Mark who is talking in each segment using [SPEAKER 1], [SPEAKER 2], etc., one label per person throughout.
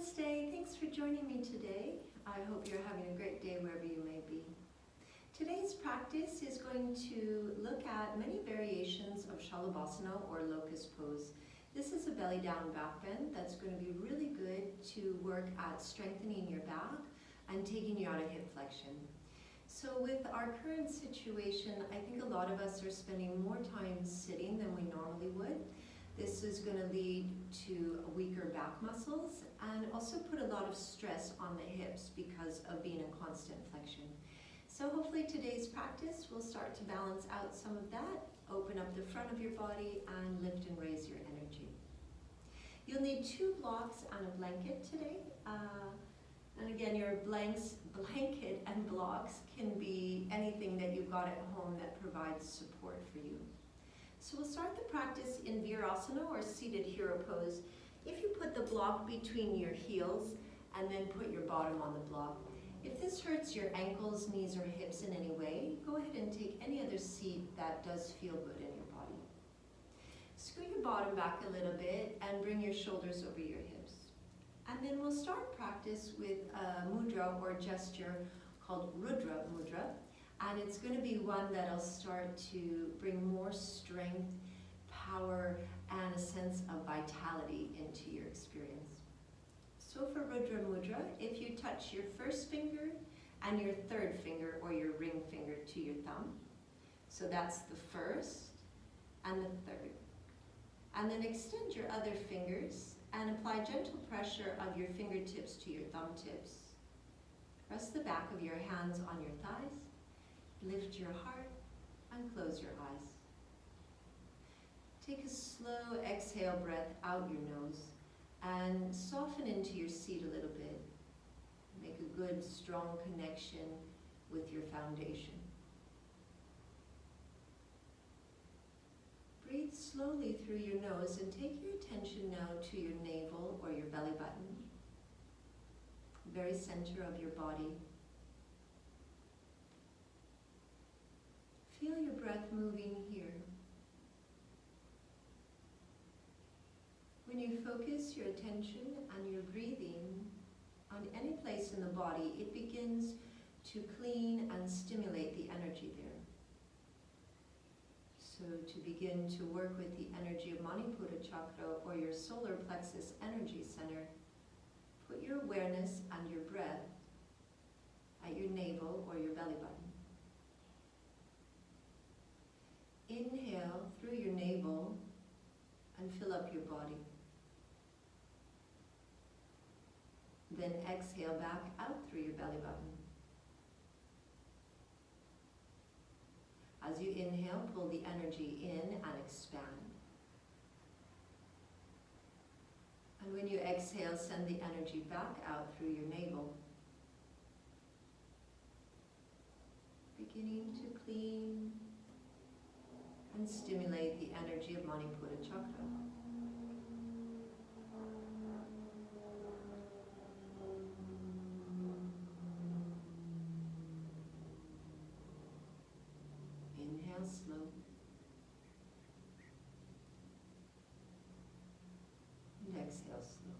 [SPEAKER 1] Namaste. Thanks for joining me today. I hope you're having a great day wherever you may be. Today's practice is going to look at many variations of Shalabhasana or locust pose. This is a belly down back bend that's going to be really good to work at strengthening your back and taking you out of hip flexion. So with our current situation, I think a lot of us are spending more time sitting than we normally would. This is going to lead to weaker back muscles and also put a lot of stress on the hips because of being in constant flexion. So hopefully today's practice will start to balance out some of that, open up the front of your body and lift and raise your energy. You'll need 2 blocks and a blanket today. And again, your blanket and blocks can be anything that you've got at home that provides support for you. So we'll start the practice in virasana or seated hero pose. If you put the block between your heels and then put your bottom on the block. If this hurts your ankles, knees, or hips in any way, go ahead and take any other seat that does feel good in your body. Scoot your bottom back a little bit and bring your shoulders over your hips. And then we'll start practice with a mudra or gesture called Rudra Mudra. And it's going to be one that'll start to bring more strength, power, and a sense of vitality into your experience. So for Rudra Mudra, if you touch your first finger and your third finger or your ring finger to your thumb, so that's the first and the third. And then extend your other fingers and apply gentle pressure of your fingertips to your thumb tips. Press the back of your hands on your thighs. Lift your heart and close your eyes. Take a slow exhale breath out your nose and soften into your seat a little bit. Make a good, strong connection with your foundation. Breathe slowly through your nose and take your attention now to your navel or your belly button, very center of your body. Feel your breath moving here. When you focus your attention and your breathing on any place in the body, it begins to clean and stimulate the energy there. So to begin to work with the energy of Manipura chakra or your solar plexus energy center, put your awareness and your breath at your navel or your belly button. Inhale through your navel and fill up your body. Then exhale back out through your belly button. As you inhale, pull the energy in and expand. And when you exhale, send the energy back out through your navel. Beginning to clean and stimulate the energy of Manipura chakra. Inhale slow. And exhale slow.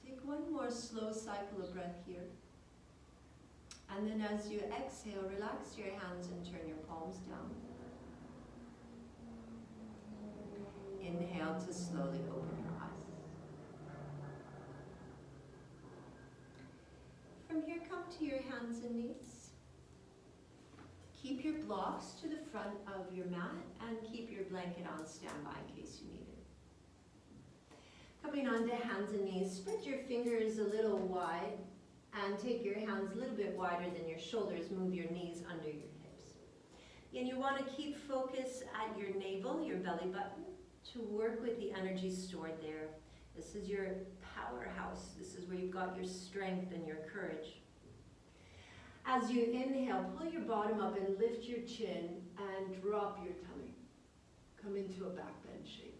[SPEAKER 1] Take one more slow cycle of breath here. And then as you exhale, relax your hands and turn your palms down. Inhale to slowly open your eyes. From here, come to your hands and knees. Keep your blocks to the front of your mat and keep your blanket on standby in case you need it. Coming onto hands and knees, spread your fingers a little wide and take your hands a little bit wider than your shoulders. Move your knees under your hips. And you want to keep focus at your navel, your belly button, to work with the energy stored there. This is your powerhouse. This is where you've got your strength and your courage. As you inhale, pull your bottom up and lift your chin and drop your tummy. Come into a back bend shape.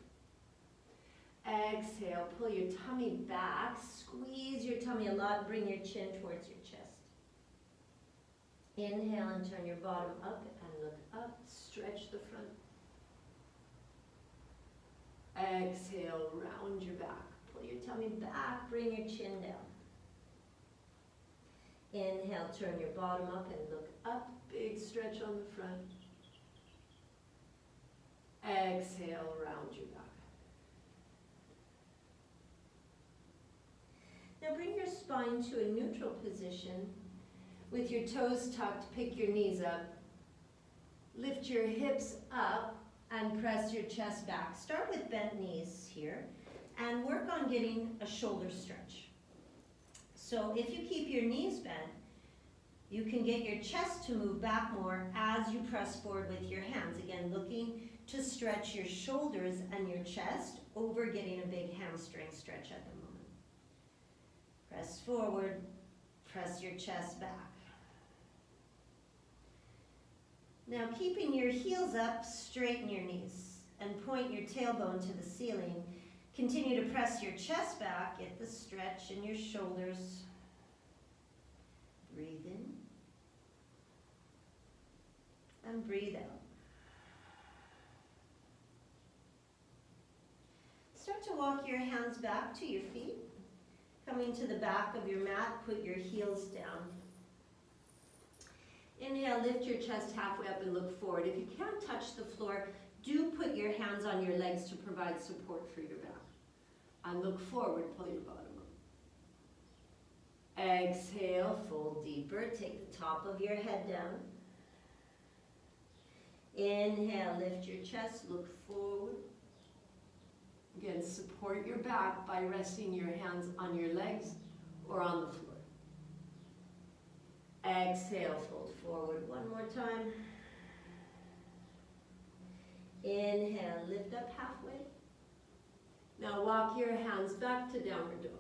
[SPEAKER 1] Exhale, pull your tummy back, squeeze your tummy a lot, bring your chin towards your chest. Inhale and turn your bottom up and look up, stretch the front. Exhale, round your back. Pull your tummy back, bring your chin down. Inhale, turn your bottom up and look up. Big stretch on the front. Exhale, round your back. Now bring your spine to a neutral position. With your toes tucked, pick your knees up. Lift your hips up and press your chest back. Start with bent knees here and work on getting a shoulder stretch. So if you keep your knees bent, you can get your chest to move back more as you press forward with your hands. Again, looking to stretch your shoulders and your chest over getting a big hamstring stretch at the moment. Press forward, press your chest back. Now keeping your heels up, straighten your knees and point your tailbone to the ceiling. Continue to press your chest back, get the stretch in your shoulders. Breathe in and breathe out. Start to walk your hands back to your feet. Coming to the back of your mat, put your heels down. Inhale, lift your chest halfway up and look forward. If you can't touch the floor, do put your hands on your legs to provide support for your back. And look forward, pull your bottom up. Exhale, fold deeper. Take the top of your head down. Inhale, lift your chest, look forward. Again, support your back by resting your hands on your legs or on the floor. Exhale, fold forward one more time. Inhale, lift up halfway. Now walk your hands back to downward dog.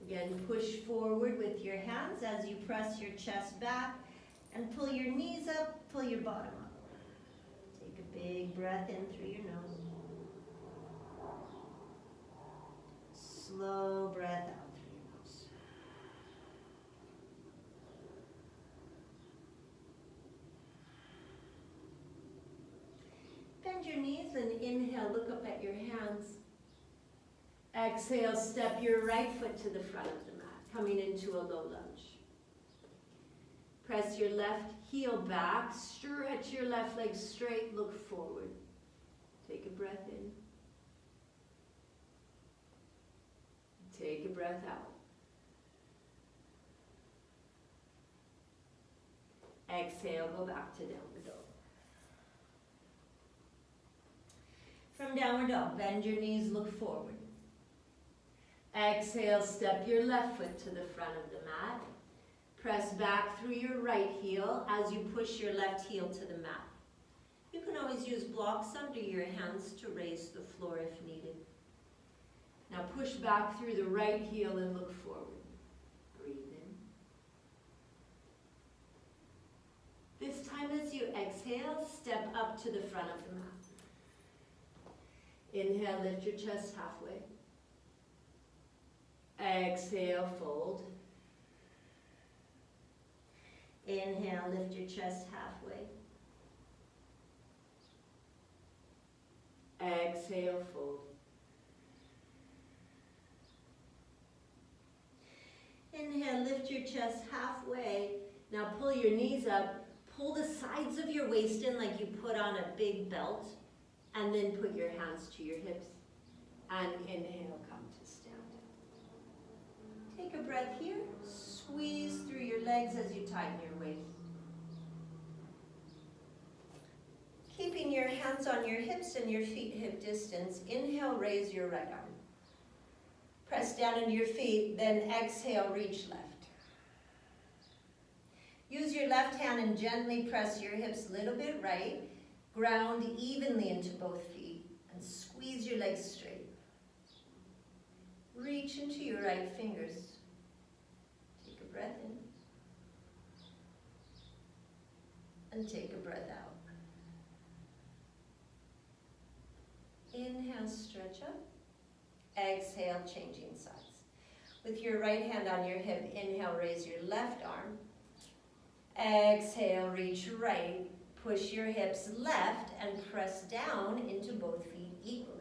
[SPEAKER 1] Again, push forward with your hands as you press your chest back and pull your knees up, pull your bottom up. Take a big breath in through your nose. Slow breath out through your nose. Bend your knees and inhale, look up at your hands. Exhale, step your right foot to the front of the mat, coming into a low lunge. Press your left heel back, stretch your left leg straight, look forward. Take a breath in. Take a breath out. Exhale, go back to downward dog. From downward dog, bend your knees, look forward. Exhale, step your left foot to the front of the mat. Press back through your right heel as you push your left heel to the mat. You can always use blocks under your hands to raise the floor if needed. Now push back through the right heel and look forward. Breathe in. This time as you exhale, step up to the front of the mat. Inhale, lift your chest halfway. Exhale, fold. Inhale, lift your chest halfway. Exhale, fold. Inhale, lift your chest halfway. Now pull your knees up. Pull the sides of your waist in like you put on a big belt. And then put your hands to your hips. And inhale, come to stand up. Take a breath here. Squeeze through your legs as you tighten your waist. Keeping your hands on your hips and your feet hip distance, inhale, raise your right arm. Press down into your feet, then exhale, reach left. Use your left hand and gently press your hips a little bit right. Ground evenly into both feet and squeeze your legs straight. Reach into your right fingers. Take a breath in and take a breath out. Inhale, stretch up. Exhale, changing sides. With your right hand on your hip, inhale, raise your left arm. Exhale, reach right. Push your hips left and press down into both feet equally.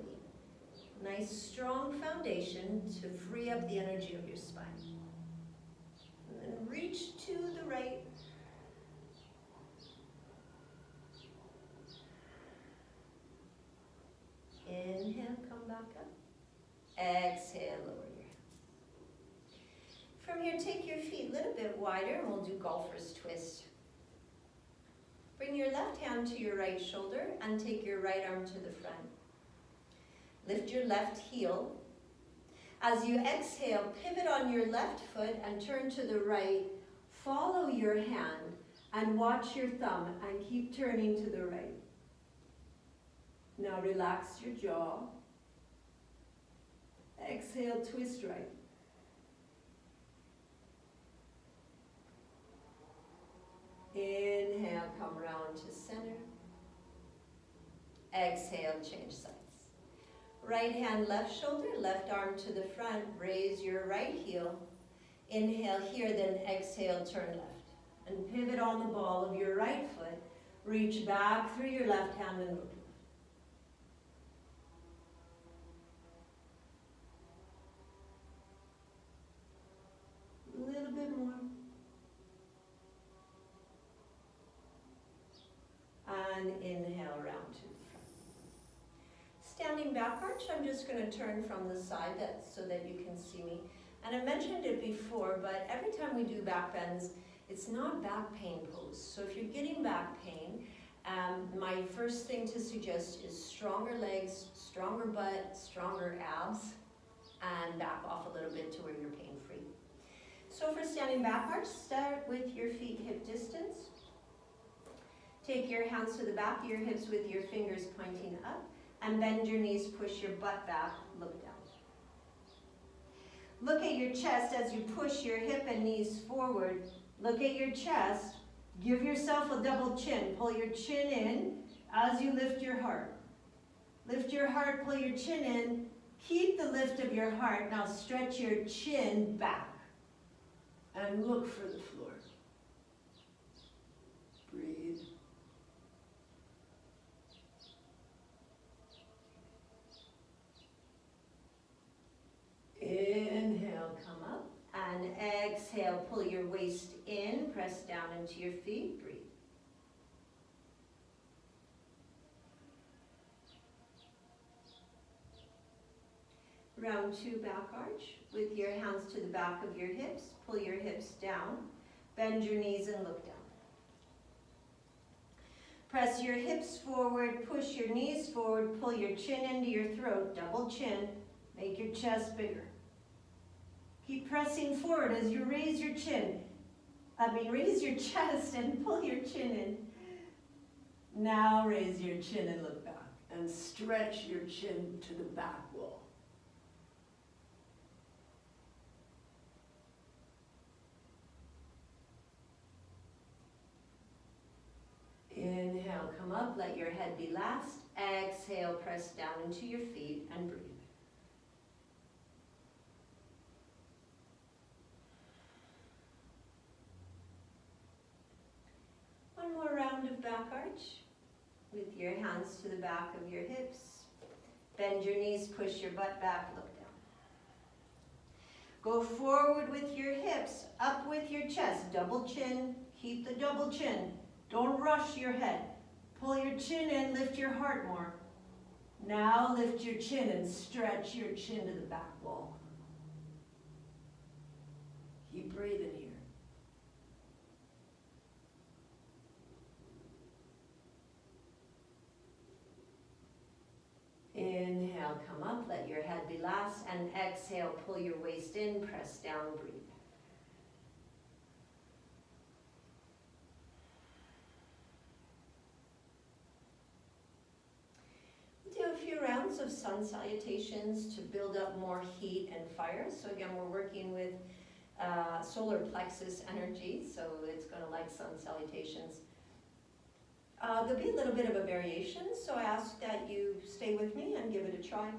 [SPEAKER 1] Nice strong foundation to free up the energy of your spine. And then reach to the right. Inhale, come back up. Exhale, lower your hands. From here, take your feet a little bit wider and we'll do golfer's twist. Bring your left hand to your right shoulder and take your right arm to the front. Lift your left heel. As you exhale, pivot on your left foot and turn to the right. Follow your hand and watch your thumb and keep turning to the right. Now relax your jaw. Exhale, twist right. Inhale, come round to center. Exhale, change sides. Right hand, left shoulder, left arm to the front. Raise your right heel. Inhale here, then exhale, turn left. And pivot on the ball of your right foot. Reach back through your left hand and look. A little bit more. And inhale, round to the front. Standing back arch, I'm just going to turn from the side so that you can see me. And I mentioned it before, but every time we do back bends, it's not back pain pose. So if you're getting back pain, my first thing to suggest is stronger legs, stronger butt, stronger abs, and back off a little bit to where you're pain-free. So for standing back arch, start with your feet hip distance. Take your hands to the back of your hips with your fingers pointing up, and bend your knees, push your butt back, look down. Look at your chest as you push your hip and knees forward. Look at your chest. Give yourself a double chin. Pull your chin in as you lift your heart. Lift your heart, pull your chin in. Keep the lift of your heart. Now stretch your chin back and look for the floor. Breathe. Inhale, come up, and exhale, pull your waist in, press down into your feet, breathe. Round two, back arch, with your hands to the back of your hips, pull your hips down, bend your knees and look down. Press your hips forward, push your knees forward, pull your chin into your throat, double chin, make your chest bigger. Keep pressing forward as you raise your raise your chest and pull your chin in. Now raise your chin and look back and stretch your chin to the back wall. Inhale, come up, let your head be last. Exhale, press down into your feet and breathe. One more round of back arch with your hands to the back of your hips. Bend your knees, push your butt back, look down. Go forward with your hips, up with your chest, double chin, keep the double chin. Don't rush your head. Pull your chin in, lift your heart more. Now lift your chin and stretch your chin to the back wall. Keep breathing here. Inhale, come up, let your head be last, and exhale, pull your waist in, press down, breathe. We'll do a few rounds of sun salutations to build up more heat and fire. So again, we're working with solar plexus energy, so it's going to like sun salutations. There'll be a little bit of a variation, so I ask that you stay with me and give it a try.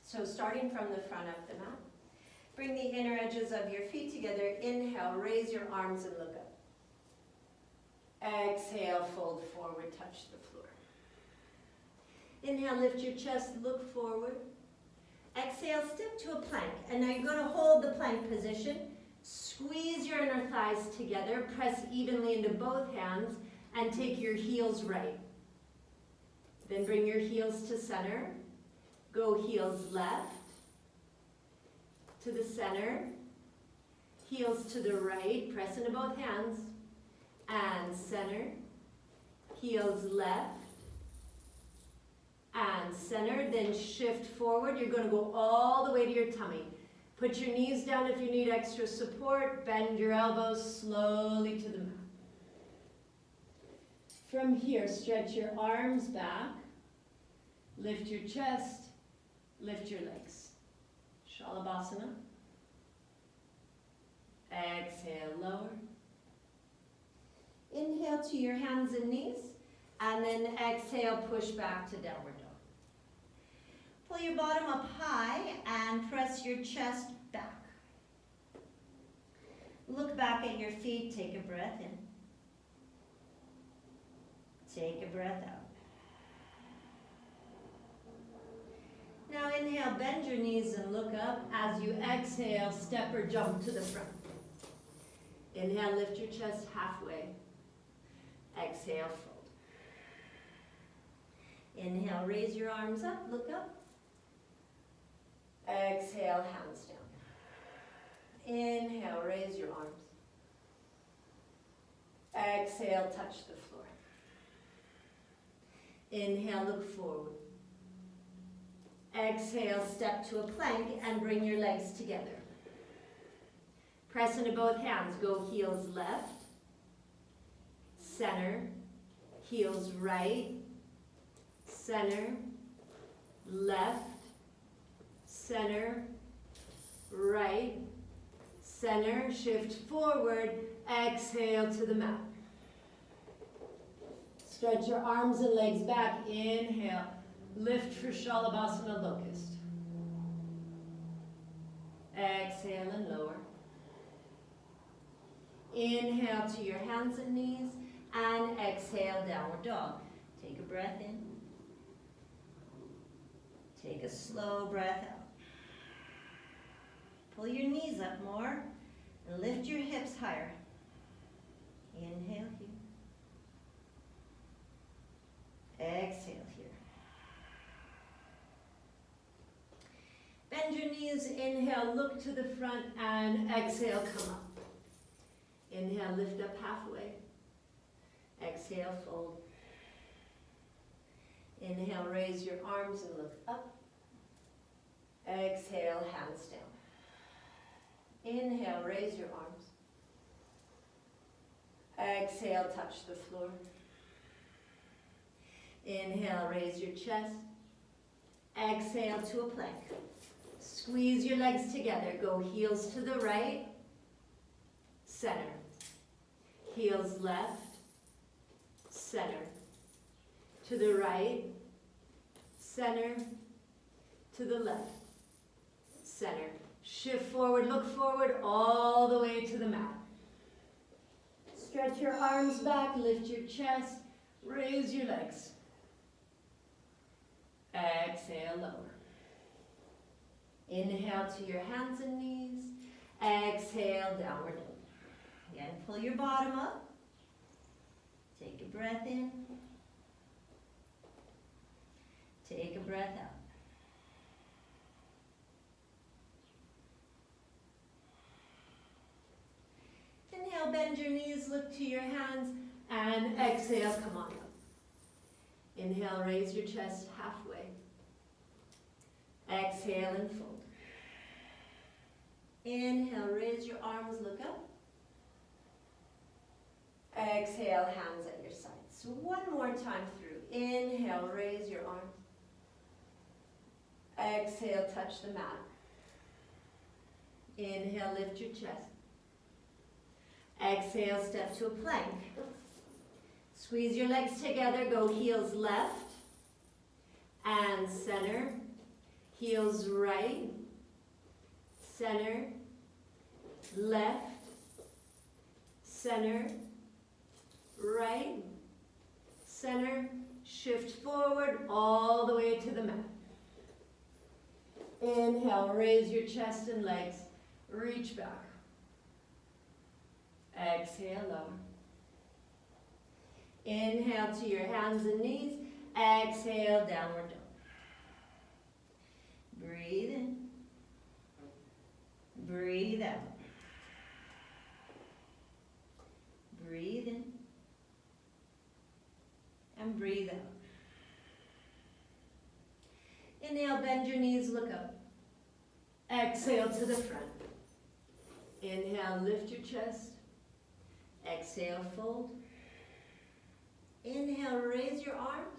[SPEAKER 1] So starting from the front of the mat, bring the inner edges of your feet together. Inhale, raise your arms and look up. Exhale, fold forward, touch the floor. Inhale, lift your chest, look forward. Exhale, step to a plank. And now you're going to hold the plank position. Squeeze your inner thighs together. Press evenly into both hands and take your heels right. Then bring your heels to center. Go heels left to the center. Heels to the right. Press into both hands. And center. Heels left. And center, then shift forward. You're going to go all the way to your tummy. Put your knees down if you need extra support. Bend your elbows slowly to the mat. From here, stretch your arms back. Lift your chest. Lift your legs. Shalabhasana. Exhale, lower. Inhale to your hands and knees. And then exhale, push back to downward dog. Pull your bottom up high and press your chest back. Look back at your feet, take a breath in. Take a breath out. Now inhale, bend your knees and look up. As you exhale, step or jump to the front. Inhale, lift your chest halfway. Exhale, fold. Inhale, raise your arms up, look up. Exhale, hands down. Inhale, raise your arms. Exhale, touch the floor. Inhale, look forward. Exhale, step to a plank and bring your legs together. Press into both hands. Go heels left, center, heels right, center, left, center, right, center, shift forward, exhale to the mat. Stretch your arms and legs back, inhale, lift for Shalabhasana Locust. Exhale and lower. Inhale to your hands and knees, and exhale, downward dog. Take a breath in. Take a slow breath out. Pull your knees up more and lift your hips higher. Inhale here. Exhale here. Bend your knees, inhale, look to the front, and exhale, come up. Inhale, lift up halfway. Exhale, fold. Inhale, raise your arms and look up. Exhale, hands down. Inhale, raise your arms. Exhale, touch the floor. Inhale, raise your chest. Exhale to a plank. Squeeze your legs together. Go heels to the right, center. Heels left, center. To the right, center. To the left, center. Shift forward, look forward, all the way to the mat. Stretch your arms back, lift your chest, raise your legs. Exhale, lower. Inhale to your hands and knees. Exhale, downward dog. Again, pull your bottom up. Take a breath in. Take a breath out. Inhale, bend your knees, look to your hands, and exhale, come on up. Inhale, raise your chest halfway. Exhale and fold. Inhale, raise your arms, look up. Exhale, hands at your sides. So one more time through. Inhale, raise your arms. Exhale, touch the mat. Inhale, lift your chest. Exhale, step to a plank. Squeeze your legs together, go heels left and center. Heels right, center, left, center, right, center, shift forward all the way to the mat. Inhale, raise your chest and legs, reach back. Exhale, lower. Inhale to your hands and knees, exhale, downward dog. Breathe in, breathe out. Breathe in, and breathe out. Inhale, bend your knees, look up. Exhale to the front. Inhale, lift your chest. Exhale, fold. Inhale, raise your arms.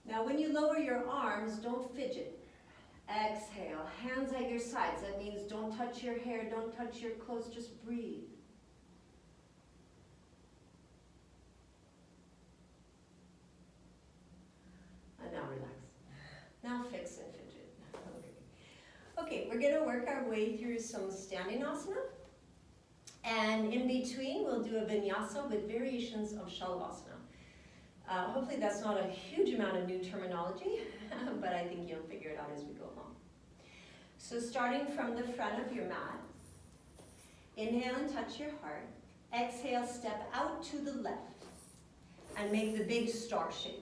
[SPEAKER 1] Now when you lower your arms, don't fidget. Exhale, hands at your sides. That means don't touch your hair, don't touch your clothes, just breathe. And now relax. Now fix and fidget. Okay, we're going to work our way through some standing asana. And in between, we'll do a vinyasa with variations of Shalabhasana. Hopefully that's not a huge amount of new terminology, but I think you'll figure it out as we go along. So starting from the front of your mat, inhale and touch your heart. Exhale, step out to the left and make the big star shape.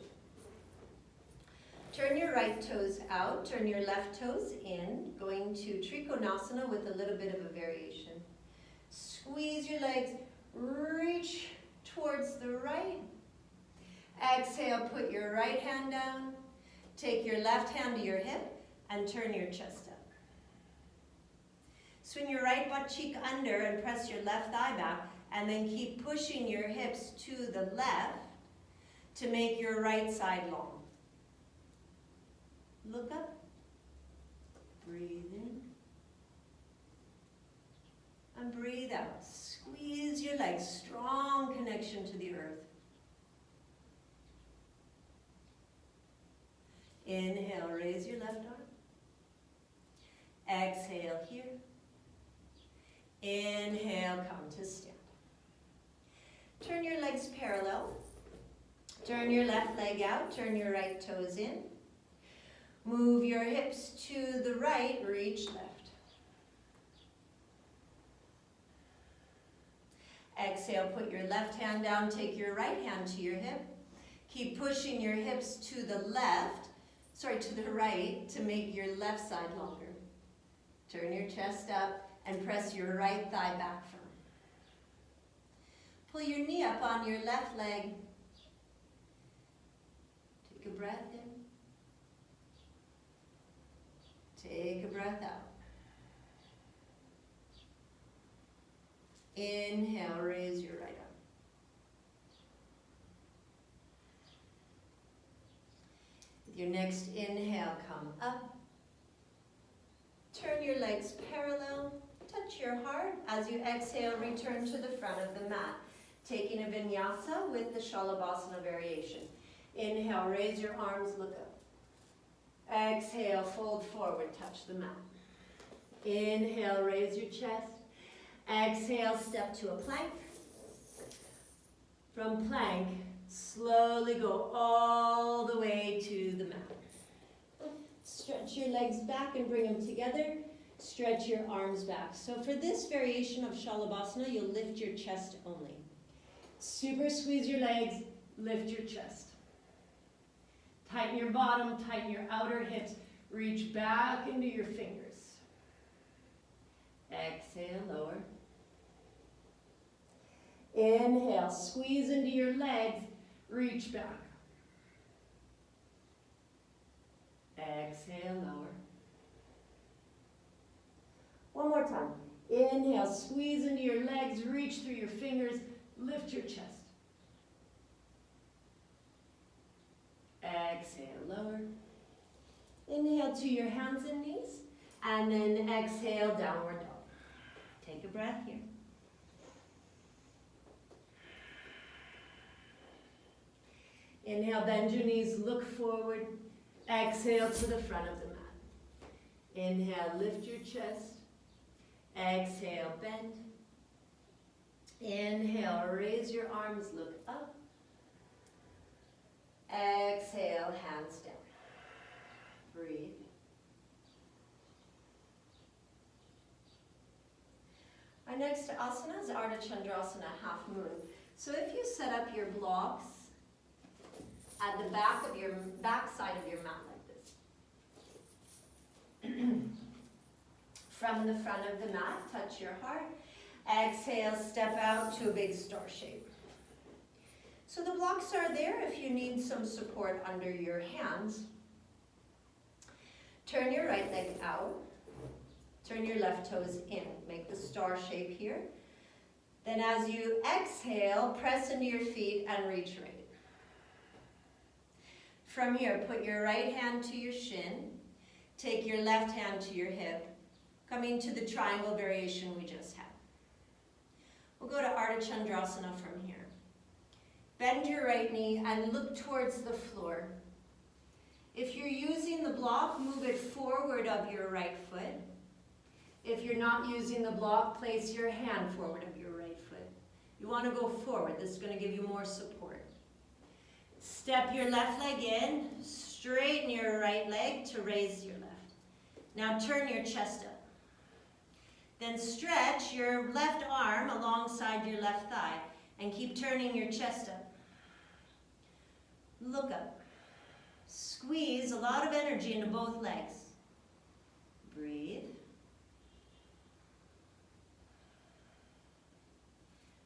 [SPEAKER 1] Turn your right toes out, turn your left toes in, going to Trikonasana with a little bit of a variation. Squeeze your legs, reach towards the right. Exhale, put your right hand down, take your left hand to your hip, and turn your chest up. Swing your right butt cheek under and press your left thigh back, and then keep pushing your hips to the left to make your right side long. Look up, breathe in, and breathe out. Squeeze your legs, strong connection to the earth. Inhale, raise your left arm. Exhale here. Inhale, come to stand. Turn your legs parallel. Turn your left leg out, turn your right toes in. Move your hips to the right, reach left. Exhale, put your left hand down, take your right hand to your hip. Keep pushing your hips to the right to make your left side longer. Turn your chest up and press your right thigh back firm. Pull your knee up on your left leg. Take a breath in. Take a breath out. Inhale, raise your right arm. With your next inhale, come up. Turn your legs parallel. Touch your heart. As you exhale, return to the front of the mat. Taking a vinyasa with the Shalabhasana variation. Inhale, raise your arms, look up. Exhale, fold forward, touch the mat. Inhale, raise your chest. Exhale, step to a plank. From plank, slowly go all the way to the mat. Stretch your legs back and bring them together. Stretch your arms back. So for this variation of Shalabhasana, you'll lift your chest only. Super squeeze your legs, lift your chest. Tighten your bottom, tighten your outer hips. Reach back into your fingers. Exhale, lower. Inhale, squeeze into your legs, reach back. Exhale, lower. One more time. Inhale, squeeze into your legs, reach through your fingers, lift your chest. Exhale, lower. Inhale to your hands and knees, and then exhale, downward dog. Take a breath here. Inhale, bend your knees, look forward. Exhale to the front of the mat. Inhale, lift your chest. Exhale, bend. Inhale, raise your arms, look up. Exhale, hands down. Breathe. Our next asana is Ardha Chandrasana, half moon. So if you set up your blocks at the back side of your mat like this. From the front of the mat, touch your heart. Exhale, step out to a big star shape. So the blocks are there if you need some support under your hands. Turn your right leg out. Turn your left toes in. Make the star shape here. Then as you exhale, press into your feet and reach right. From here, put your right hand to your shin. Take your left hand to your hip. Coming to the triangle variation we just had. We'll go to Ardha Chandrasana from here. Bend your right knee and look towards the floor. If you're using the block, move it forward of your right foot. If you're not using the block, place your hand forward of your right foot. You want to go forward. This is going to give you more support. Step your left leg in, straighten your right leg to raise your left. Now turn your chest up. Then stretch your left arm alongside your left thigh and keep turning your chest up. Look up. Squeeze a lot of energy into both legs. Breathe.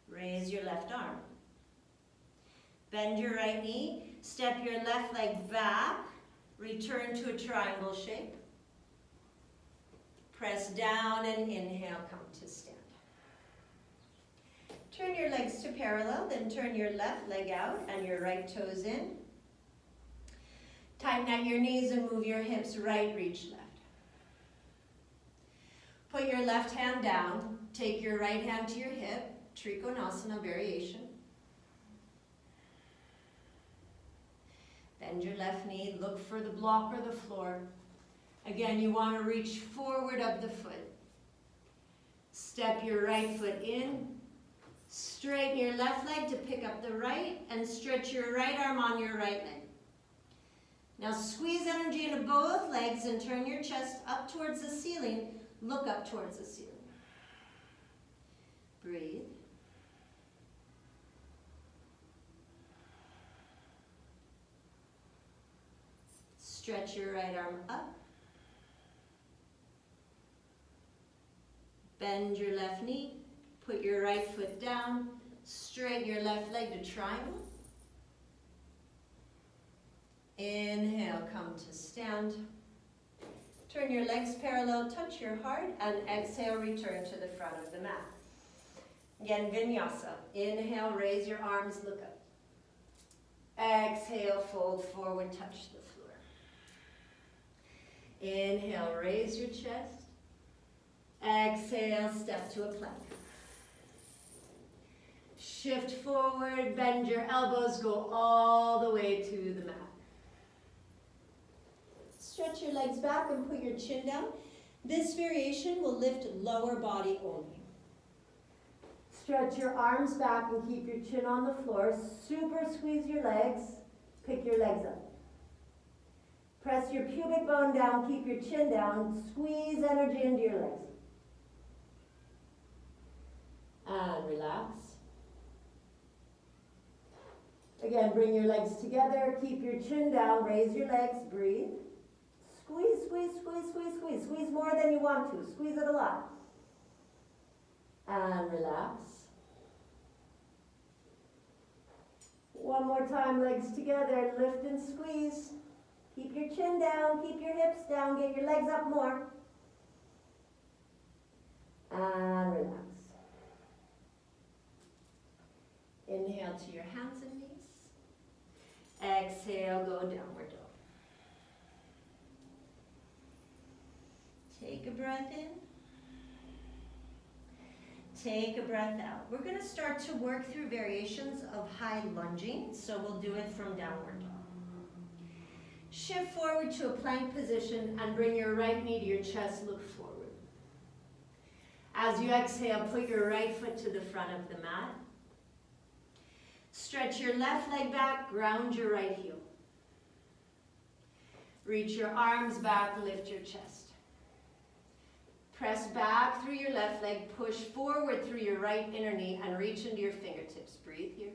[SPEAKER 1] Raise your left arm. Bend your right knee. Step your left leg back. Return to a triangle shape. Press down and inhale, come to stand. Turn your legs to parallel, then turn your left leg out and your right toes in. Tighten at your knees and move your hips right, reach left. Put your left hand down, take your right hand to your hip, Trikonasana variation. Bend your left knee, look for the block or the floor. Again, you want to reach forward of the foot. Step your right foot in. Straighten your left leg to pick up the right and stretch your right arm on your right leg. Now squeeze energy into both legs and turn your chest up towards the ceiling. Look up towards the ceiling. Breathe. Stretch your right arm up. Bend your left knee, put your right foot down, straighten your left leg to triangle. Inhale, come to stand. Turn your legs parallel, touch your heart, and exhale, return to the front of the mat. Again, vinyasa. Inhale, raise your arms, look up. Exhale, fold forward, touch the floor. Inhale, raise your chest. Exhale, step to a plank. Shift forward, bend your elbows, go all the way to the mat. Stretch your legs back and put your chin down. This variation will lift lower body only. Stretch your arms back and keep your chin on the floor. Super squeeze your legs. Pick your legs up. Press your pubic bone down, keep your chin down. Squeeze energy into your legs. And relax. Again, bring your legs together, keep your chin down, raise your legs, breathe. Squeeze, squeeze, squeeze, squeeze, squeeze. Squeeze more than you want to. Squeeze it a lot. And relax. One more time, legs together, lift and squeeze. Keep your chin down, keep your hips down, get your legs up more. And relax. Inhale to your hands and knees. Exhale, go downward dog. Take a breath in. Take a breath out. We're going to start to work through variations of high lunging, so we'll do it from downward dog. Shift forward to a plank position and bring your right knee to your chest, look forward. As you exhale, put your right foot to the front of the mat. Stretch your left leg back, ground your right heel. Reach your arms back, lift your chest. Press back through your left leg, push forward through your right inner knee, and reach into your fingertips. Breathe here.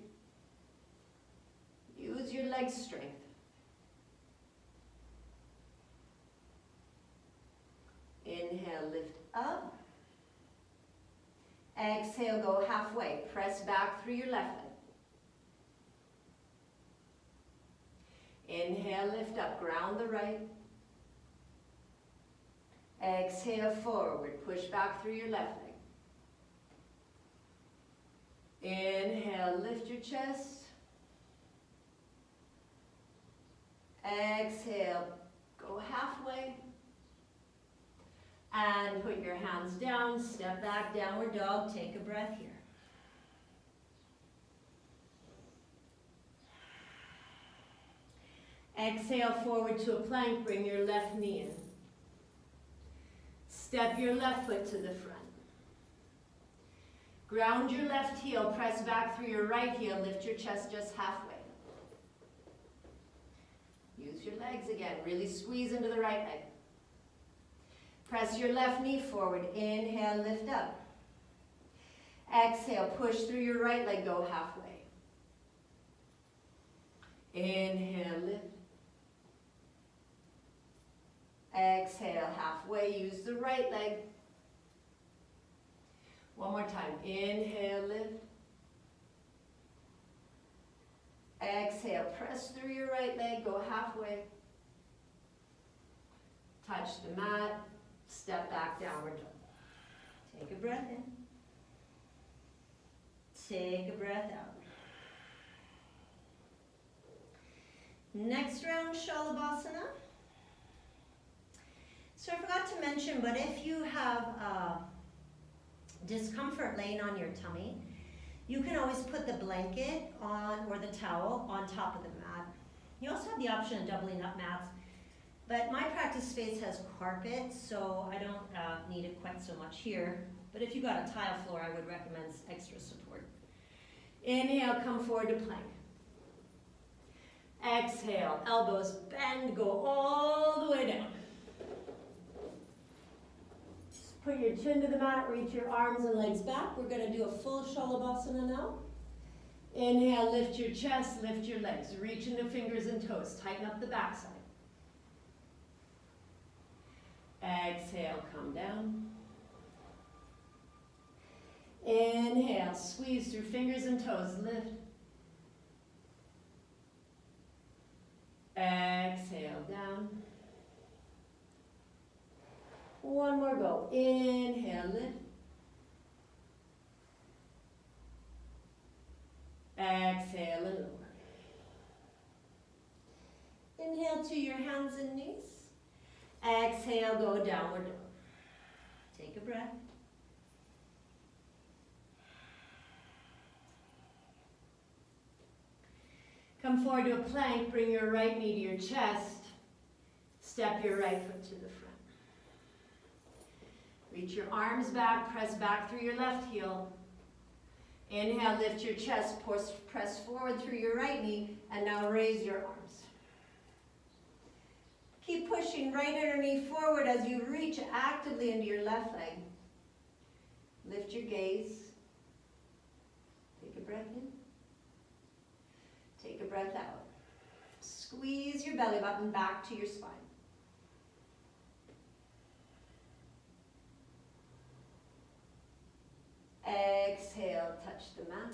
[SPEAKER 1] Use your leg strength. Inhale, lift up. Exhale, go halfway. Press back through your left leg. Inhale, lift up. Ground the right. Exhale, forward. Push back through your left leg. Inhale, lift your chest. Exhale, go halfway. And put your hands down, step back, downward dog, take a breath here. Exhale forward to a plank, bring your left knee in. Step your left foot to the front. Ground your left heel, press back through your right heel, lift your chest just halfway. Use your legs again, really squeeze into the right leg. Press your left knee forward. Inhale, lift up. Exhale, push through your right leg, go halfway. Inhale, lift. Exhale, halfway, use the right leg. One more time. Inhale, lift. Exhale, press through your right leg, go halfway. Touch the mat. Step back, downward dog. Take a breath in. Take a breath out. Next round, Shalabhasana. So I forgot to mention, but if you have discomfort laying on your tummy, you can always put the blanket on or the towel on top of the mat. You also have the option of doubling up mats. But my practice space has carpet, so I don't need it quite so much here. But if you got a tile floor, I would recommend extra support. Inhale, come forward to plank. Exhale, elbows bend, go all the way down. Just put your chin to the mat, reach your arms and legs back. We're going to do a full Shalabhasana now. Inhale, lift your chest, lift your legs. Reach into fingers and toes, tighten up the backside. Exhale, come down. Inhale, squeeze through fingers and toes, lift. Exhale, down. One more go. Inhale, lift. Exhale and lower. Inhale to your hands and knees. Exhale, go downward dog. Take a breath. Come forward to a plank, bring your right knee to your chest. Step your right foot to the front. Reach your arms back, press back through your left heel. Inhale, lift your chest, press forward through your right knee, and now raise your arms. Keep pushing right inner knee forward as you reach actively into your left leg. Lift your gaze. Take a breath in. Take a breath out. Squeeze your belly button back to your spine. Exhale, touch the mat.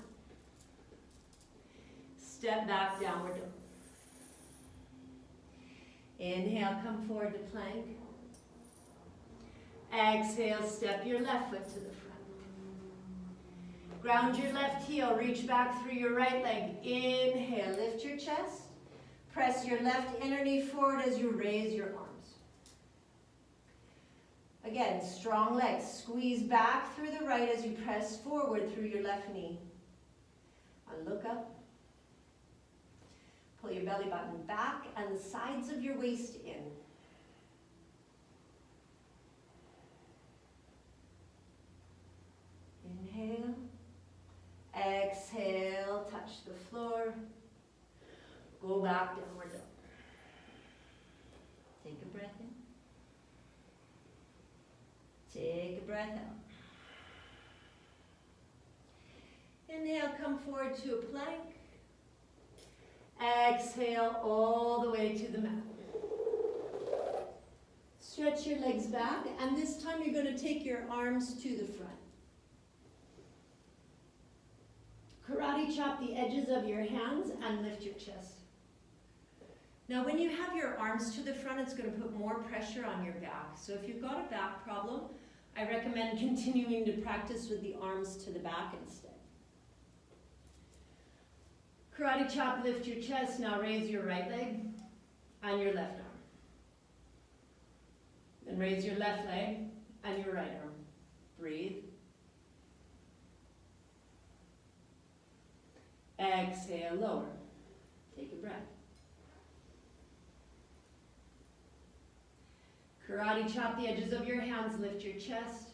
[SPEAKER 1] Step back, downward dog. Inhale, come forward to plank. Exhale, step your left foot to the front. Ground your left heel, reach back through your right leg. Inhale, lift your chest. Press your left inner knee forward as you raise your arms. Again, strong legs. Squeeze back through the right as you press forward through your left knee. And look up. Pull your belly button back and the sides of your waist in. Go back, downward dog. Take a breath in. Take a breath out. Inhale, come forward to a plank. Exhale all the way to the mat. Stretch your legs back, and this time you're going to take your arms to the front. Karate chop the edges of your hands and lift your chest. Now when you have your arms to the front, it's going to put more pressure on your back. So if you've got a back problem, I recommend continuing to practice with the arms to the back instead. Karate chop, lift your chest. Now raise your right leg and your left arm. Then raise your left leg and your right arm. Breathe. Exhale, lower. Take a breath. Karate chop the edges of your hands, lift your chest.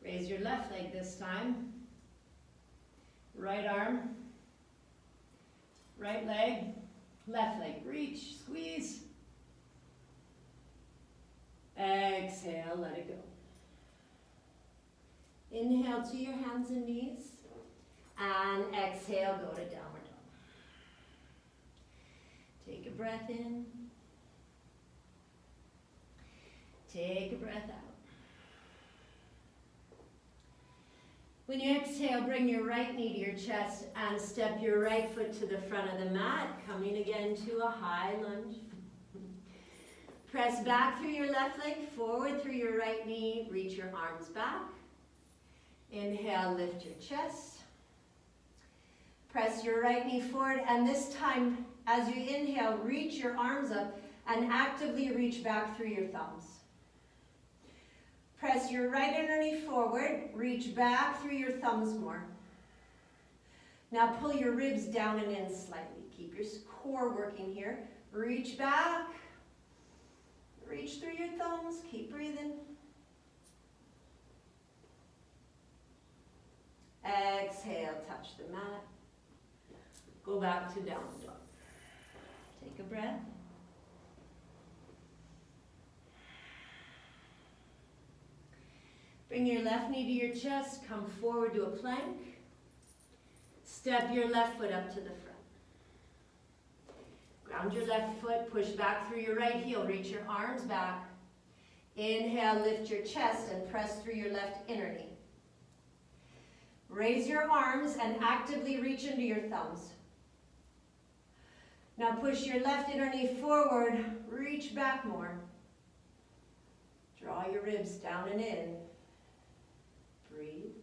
[SPEAKER 1] Raise your left leg this time. Right arm. Right leg. Left leg. Reach, squeeze. Exhale, let it go. Inhale to your hands and knees. And exhale, go to downward dog. Take a breath in. Take a breath out. When you exhale, bring your right knee to your chest and step your right foot to the front of the mat, coming again to a high lunge. Press back through your left leg, forward through your right knee, reach your arms back. Inhale, lift your chest. Press your right knee forward, and this time, as you inhale, reach your arms up and actively reach back through your thumbs. Press your right inner knee forward, reach back through your thumbs more. Now pull your ribs down and in slightly. Keep your core working here. Reach back, reach through your thumbs, keep breathing. Exhale, touch the mat. Go back to downward dog. Take a breath. Bring your left knee to your chest, come forward to a plank. Step your left foot up to the front. Ground your left foot, push back through your right heel, reach your arms back. Inhale, lift your chest and press through your left inner knee. Raise your arms and actively reach into your thumbs. Now push your left inner knee forward, reach back more. Draw your ribs down and in. Breathe.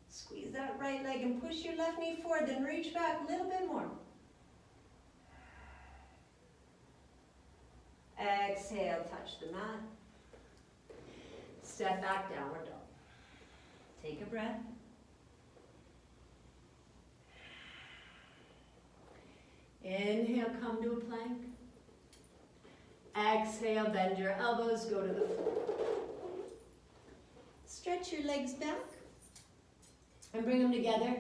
[SPEAKER 1] Squeeze that right leg and push your left knee forward, then reach back a little bit more. Exhale, touch the mat. Step back, downward dog. Take a breath. Inhale, come to a plank. Exhale, bend your elbows, go to the floor. Stretch your legs back and bring them together.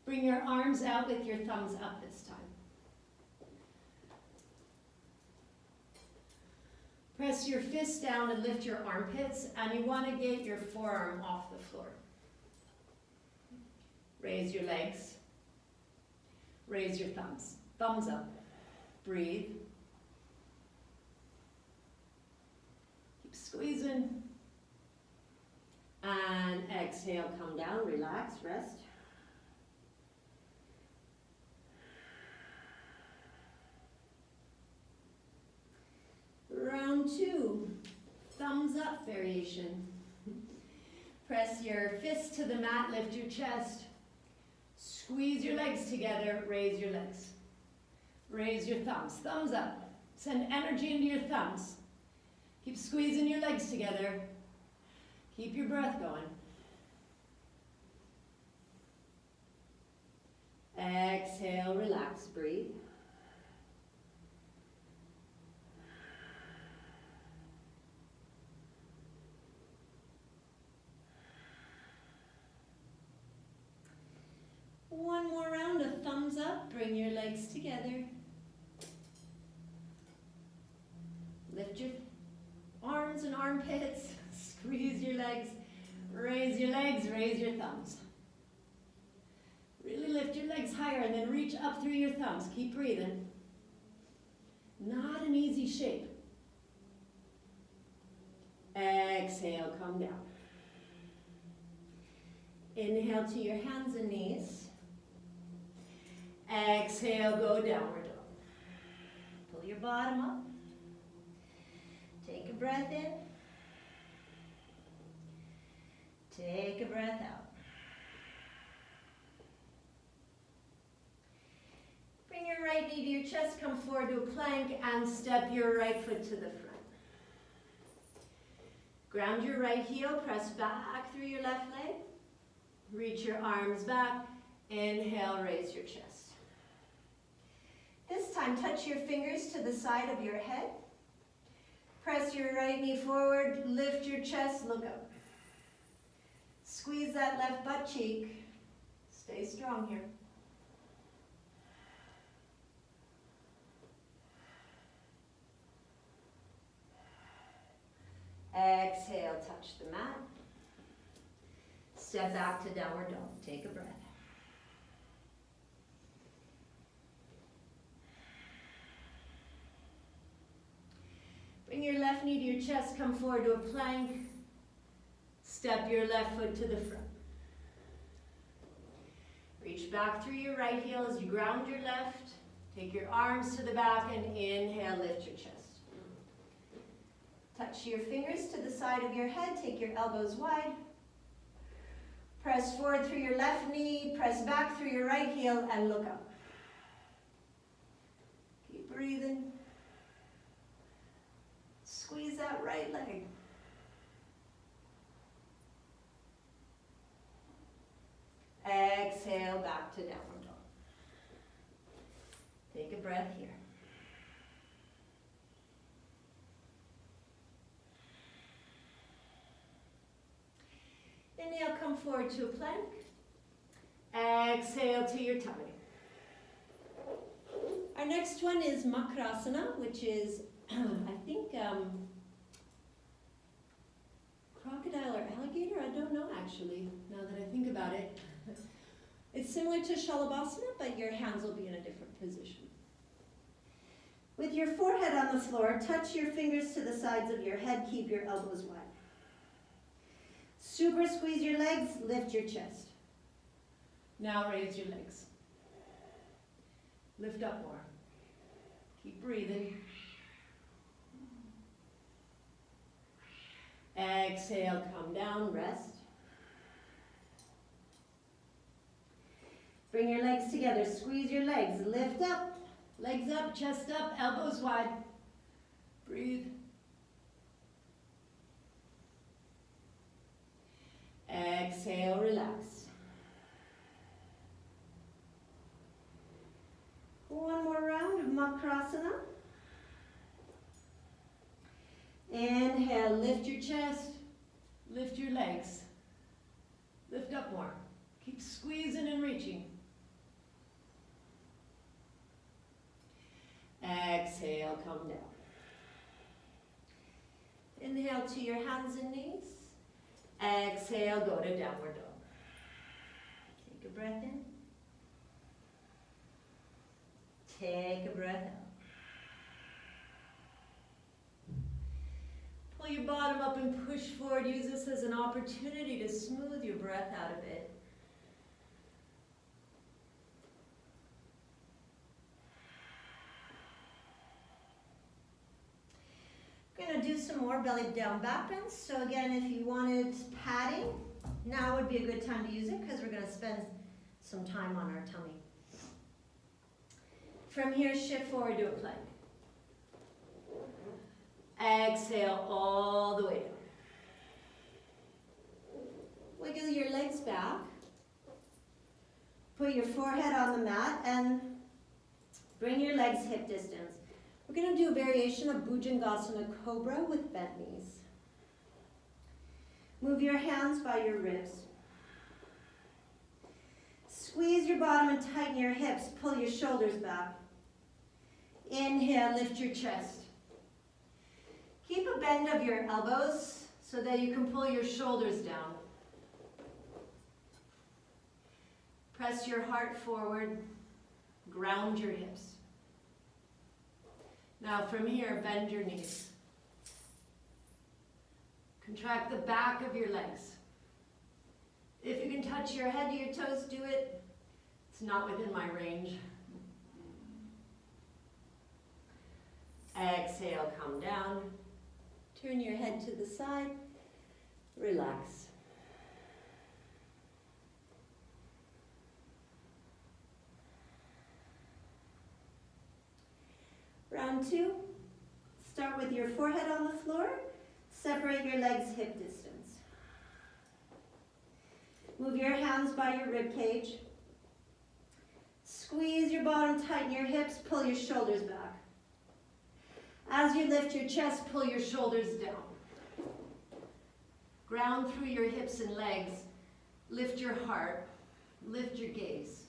[SPEAKER 1] Bring your arms out with your thumbs up this time. Press your fists down and lift your armpits, and you want to get your forearm off the floor. Raise your legs. Raise your thumbs. Thumbs up. Breathe. Keep squeezing. And exhale, come down, relax, rest. Round two, thumbs up variation. Press your fists to the mat, lift your chest. Squeeze your legs together, raise your legs. Raise your thumbs, thumbs up. Send energy into your thumbs. Keep squeezing your legs together. Keep your breath going. Exhale, relax, breathe. One more round of thumbs up, bring your legs together. Lift your arms and armpits, squeeze your legs, raise your thumbs. Really lift your legs higher and then reach up through your thumbs. Keep breathing. Not an easy shape. Exhale, come down. Inhale to your hands and knees. Exhale, go downward dog. Pull your bottom up. Take a breath in. Take a breath out. Bring your right knee to your chest, come forward to a plank, and step your right foot to the front. Ground your right heel, press back through your left leg. Reach your arms back. Inhale, raise your chest. This time, touch your fingers to the side of your head. Press your right knee forward, lift your chest, look up. Squeeze that left butt cheek. Stay strong here. Exhale, touch the mat. Step back to downward dog. Take a breath. Bring your left knee to your chest, come forward to a plank. Step your left foot to the front. Reach back through your right heel as you ground your left. Take your arms to the back and inhale, lift your chest. Touch your fingers to the side of your head, take your elbows wide. Press forward through your left knee, press back through your right heel, and look up. Keep breathing. Squeeze that right leg. Exhale, back to downward dog. Take a breath here. Inhale, come forward to a plank. Exhale to your tummy. Our next one is Makrasana, which is, I think, crocodile or alligator? I don't know actually, now that I think about it. It's similar to Shalabhasana, but your hands will be in a different position. With your forehead on the floor, touch your fingers to the sides of your head, keep your elbows wide. Super squeeze your legs, lift your chest. Now raise your legs. Lift up more. Keep breathing. Exhale, come down, rest. Bring your legs together, squeeze your legs, lift up, legs up, chest up, elbows wide. Breathe. Exhale, relax. One more round of Makrasana. Inhale, lift your chest, lift your legs. Lift up more. Keep squeezing and reaching. Exhale, come down. Inhale to your hands and knees. Exhale, go to downward dog. Take a breath in. Take a breath out. Pull your bottom up and push forward. Use this as an opportunity to smooth your breath out a bit. We're going to do some more belly down back bends. So again, if you wanted padding, now would be a good time to use it because we're going to spend some time on our tummy. From here, shift forward to a plank. Exhale all the way down. Wiggle your legs back. Put your forehead on the mat and bring your legs hip distance. We're going to do a variation of Bhujangasana Cobra with bent knees. Move your hands by your ribs.
[SPEAKER 2] Squeeze your bottom and tighten your hips. Pull your shoulders back. Inhale, lift your chest. Keep a bend of your elbows so that you can pull your shoulders down. Press your heart forward. Ground your hips. Now from here, bend your knees. Contract the back of your legs. If you can touch your head to your toes, do it. It's not within my range. Exhale, come down. Turn your head to the side. Relax. Round two. Start with your forehead on the floor. Separate your legs hip distance. Move your hands by your rib cage. Squeeze your bottom, tighten your hips, pull your shoulders back. As you lift your chest, pull your shoulders down. Ground through your hips and legs. Lift your heart. Lift your gaze.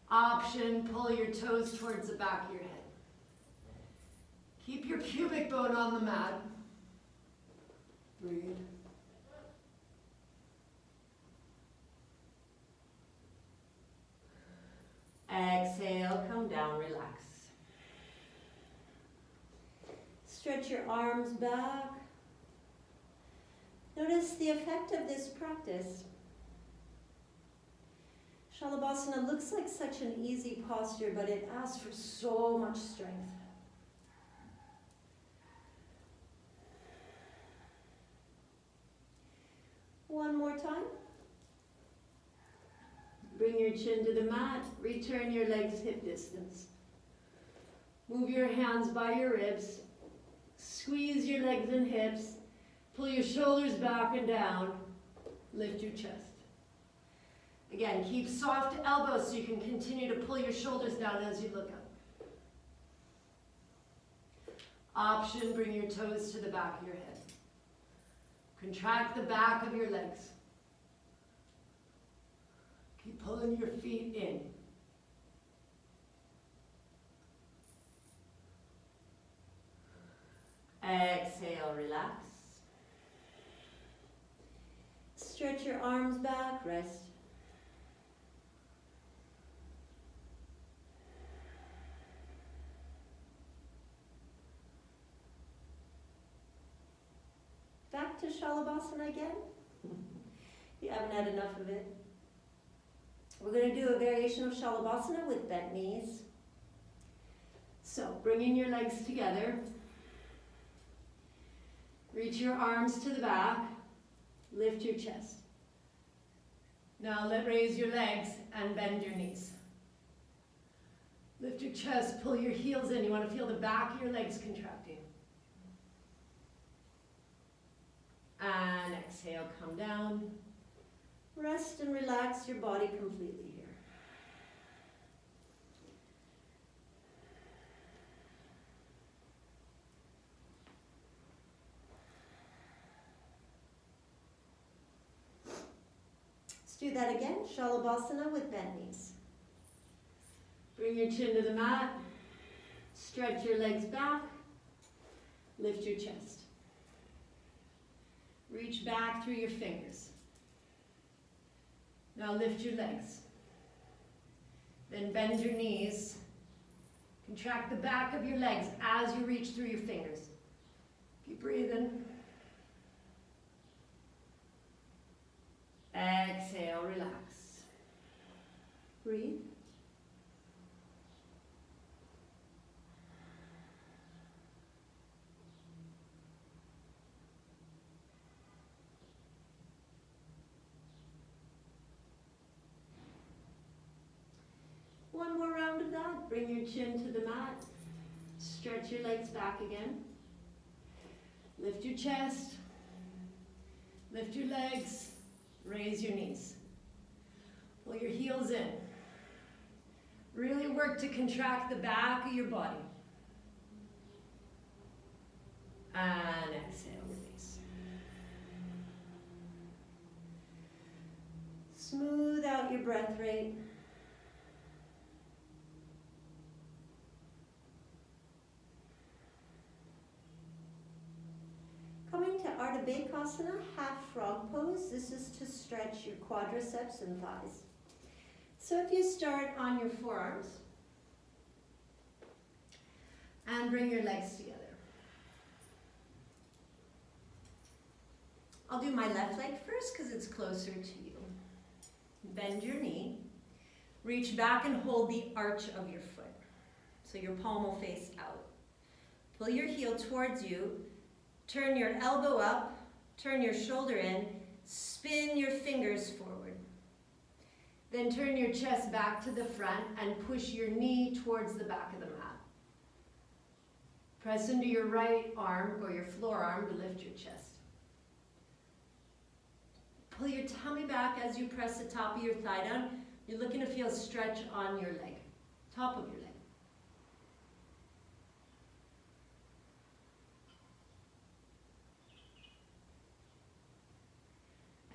[SPEAKER 2] Option, pull your toes towards the back of your head. Keep your pubic bone on the mat. Breathe. Exhale, come down, relax. Stretch your arms back. Notice the effect of this practice. Shalabhasana looks like such an easy posture, but it asks for so much strength. One more time. Bring your chin to the mat. Return your legs hip distance. Move your hands by your ribs. Squeeze your legs and hips. Pull your shoulders back and down. Lift your chest. Again, keep soft elbows so you can continue to pull your shoulders down as you look up. Option, bring your toes to the back of your head. Contract the back of your legs. Keep pulling your feet in. Exhale, relax. Stretch your arms back, rest. Back to Shalabhasana again. You haven't had enough of it. We're going to do a variation of Shalabhasana with bent knees. So, bringing your legs together. Reach your arms to the back. Lift your chest. Now raise your legs and bend your knees. Lift your chest, pull your heels in. You want to feel the back of your legs contracting. And exhale, come down. Rest and relax your body completely here. Let's do that again. Shalabhasana with bent knees. Bring your chin to the mat. Stretch your legs back. Lift your chest. Reach back through your fingers. Now lift your legs. Then bend your knees. Contract the back of your legs as you reach through your fingers. Keep breathing. Exhale, relax. Breathe. One more round of that. Bring your chin to the mat. Stretch your legs back again. Lift your chest. Lift your legs. Raise your knees. Pull your heels in. Really work to contract the back of your body. And exhale, release.
[SPEAKER 1] Smooth out your breath rate. Coming to Ardha Bakasana, half frog pose. This is to stretch your quadriceps and thighs. So if you start on your forearms and bring your legs together. I'll do my left leg first because it's closer to you. Bend your knee. Reach back and hold the arch of your foot. So your palm will face out. Pull your heel towards you. Turn your elbow up. Turn your shoulder in. Spin your fingers forward. Then turn your chest back to the front and push your knee towards the back of the mat. Press into your right arm or your forearm to lift your chest. Pull your tummy back as you press the top of your thigh down. You're looking to feel stretch on your leg, top of your leg.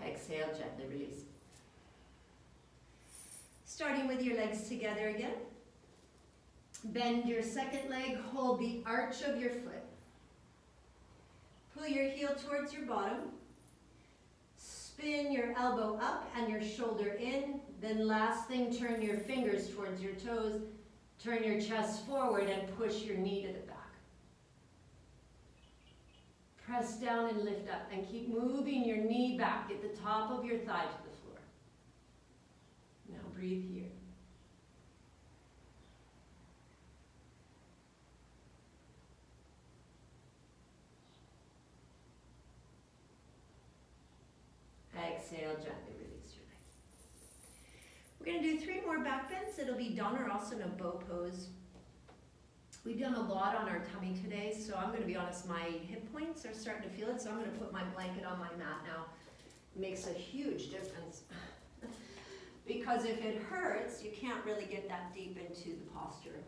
[SPEAKER 1] Exhale, gently release. Starting with your legs together again. Bend your second leg, hold the arch of your foot. Pull your heel towards your bottom. Spin your elbow up and your shoulder in. Then last thing, turn your fingers towards your toes. Turn your chest forward and push your knee to the back. Press down and lift up and keep moving your knee back at the top of your thigh to the floor. Now breathe here. Exhale, gently release your legs. We're going to do 3 more back bends. It'll be Dhanurasana bow pose. We've done a lot on our tummy today, so I'm going to be honest, my hip points are starting to feel it, so I'm going to put my blanket on my mat now. It makes a huge difference. Because if it hurts, you can't really get that deep into the posture.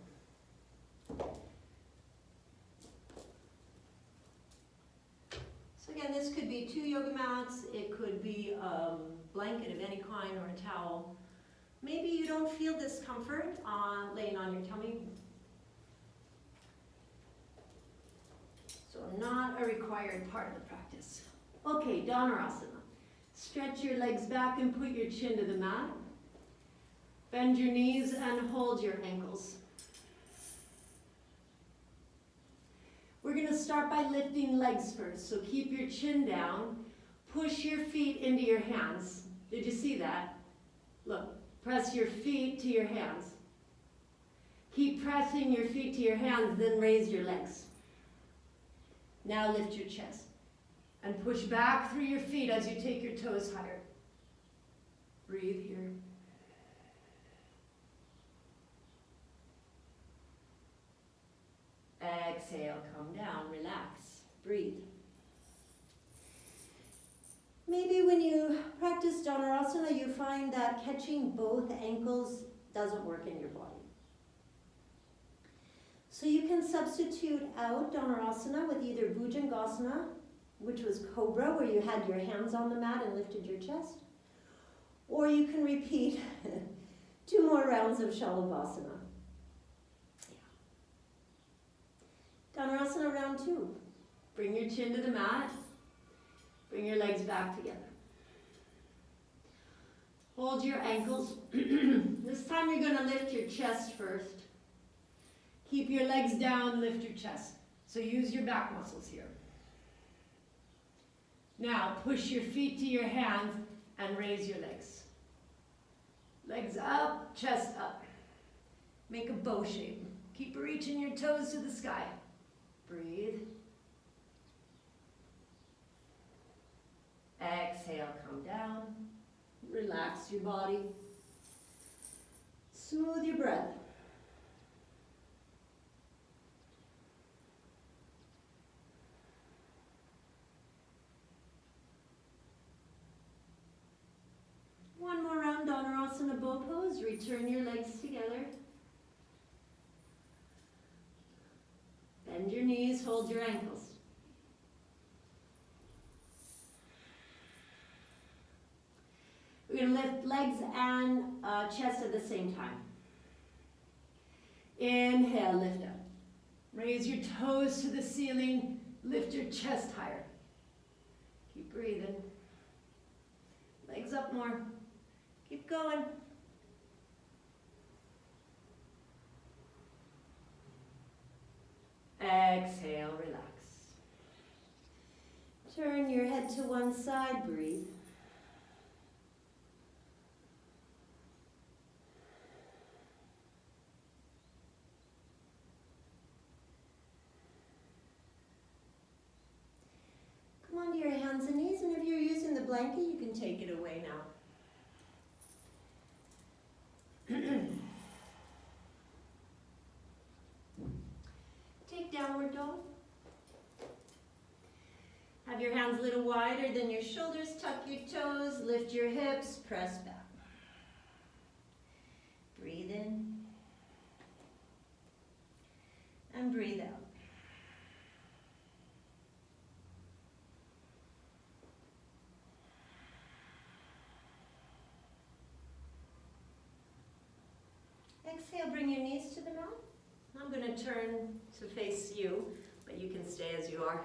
[SPEAKER 1] So again, this could be 2 yoga mats, it could be a blanket of any kind or a towel. Maybe you don't feel discomfort laying on your tummy. So not a required part of the practice. Okay, Dhanurasana. Stretch your legs back and put your chin to the mat. Bend your knees and hold your ankles. We're going to start by lifting legs first. So keep your chin down. Push your feet into your hands. Did you see that? Look, press your feet to your hands. Keep pressing your feet to your hands, then raise your legs. Now lift your chest and push back through your feet as you take your toes higher. Breathe here. Exhale, come down, relax, breathe. Maybe when you practice Dhanurasana, you find that catching both ankles doesn't work in your body. So you can substitute out Dhanurasana with either Bhujangasana, which was Cobra, where you had your hands on the mat and lifted your chest, or you can repeat 2 more rounds of Shalabhasana. Dhanurasana round 2. Bring your chin to the mat. Bring your legs back together. Hold your ankles. This time you're going to lift your chest first. Keep your legs down, lift your chest. So use your back muscles here. Now push your feet to your hands and raise your legs. Legs up, chest up. Make a bow shape. Keep reaching your toes to the sky. Breathe. Exhale, come down. Relax your body. Smooth your breath. One more round, Dhanurasana bow pose. Return your legs together. Bend your knees, hold your ankles. We're going to
[SPEAKER 2] legs and chest at the same time. Inhale, lift up. Raise your toes to the ceiling, lift your chest higher. Keep breathing. Legs up more. Keep going. Exhale, relax.
[SPEAKER 1] Turn your head to one side, breathe. Come onto your hands and knees, and if you're using the blanket, you can take it away now. Take downward dog. Have your hands a little wider than your shoulders, tuck your toes, lift your hips, press back. Breathe in. And breathe out. Exhale, bring your knees to the mat. I'm going to turn to face you, but you can stay as you are.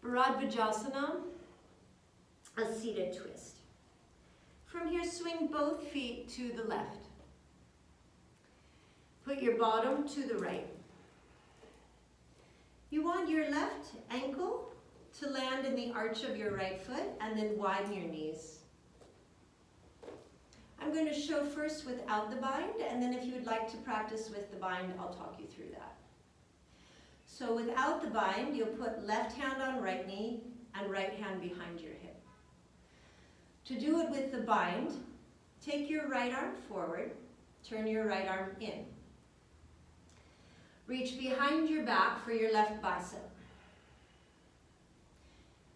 [SPEAKER 1] Bharadvajasana, a seated twist. From here, swing both feet to the left. Put your bottom to the right. You want your left ankle to land in the arch of your right foot and then widen your knees. I'm going to show first without the bind, and then if you would like to practice with the bind, I'll talk you through that. So without the bind, you'll put left hand on right knee and right hand behind your hip. To do it with the bind, take your right arm forward, turn your right arm in. Reach behind your back for your left bicep.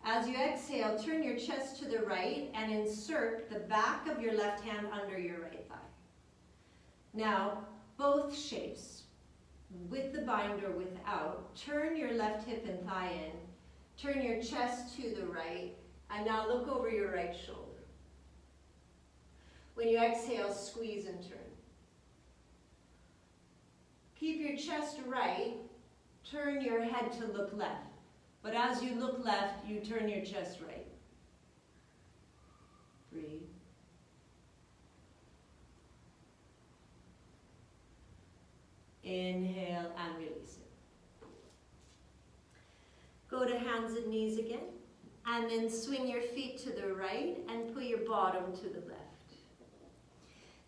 [SPEAKER 1] As you exhale, turn your chest to the right and insert the back of your left hand under your right thigh. Now, both shapes, with the bind or without, turn your left hip and thigh in, turn your chest to the right, and now look over your right shoulder. When you exhale, squeeze and turn. Keep your chest right, turn your head to look left. But as you look left, you turn your chest right. Breathe. Inhale and release it. Go to hands and knees again. And then swing your feet to the right and put your bottom to the left.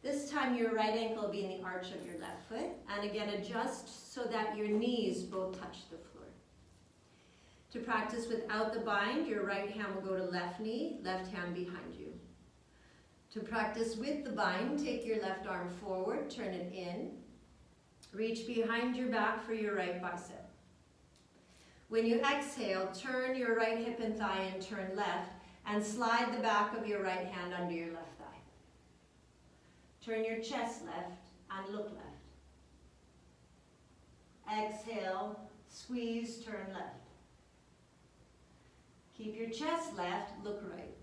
[SPEAKER 1] This time your right ankle will be in the arch of your left foot. And again, adjust so that your knees both touch the floor. To practice without the bind, your right hand will go to left knee, left hand behind you. To practice with the bind, take your left arm forward, turn it in. Reach behind your back for your right bicep. When you exhale, turn your right hip and thigh and turn left, and slide the back of your right hand under your left thigh. Turn your chest left and look left. Exhale, squeeze, turn left. Keep your chest left, look right.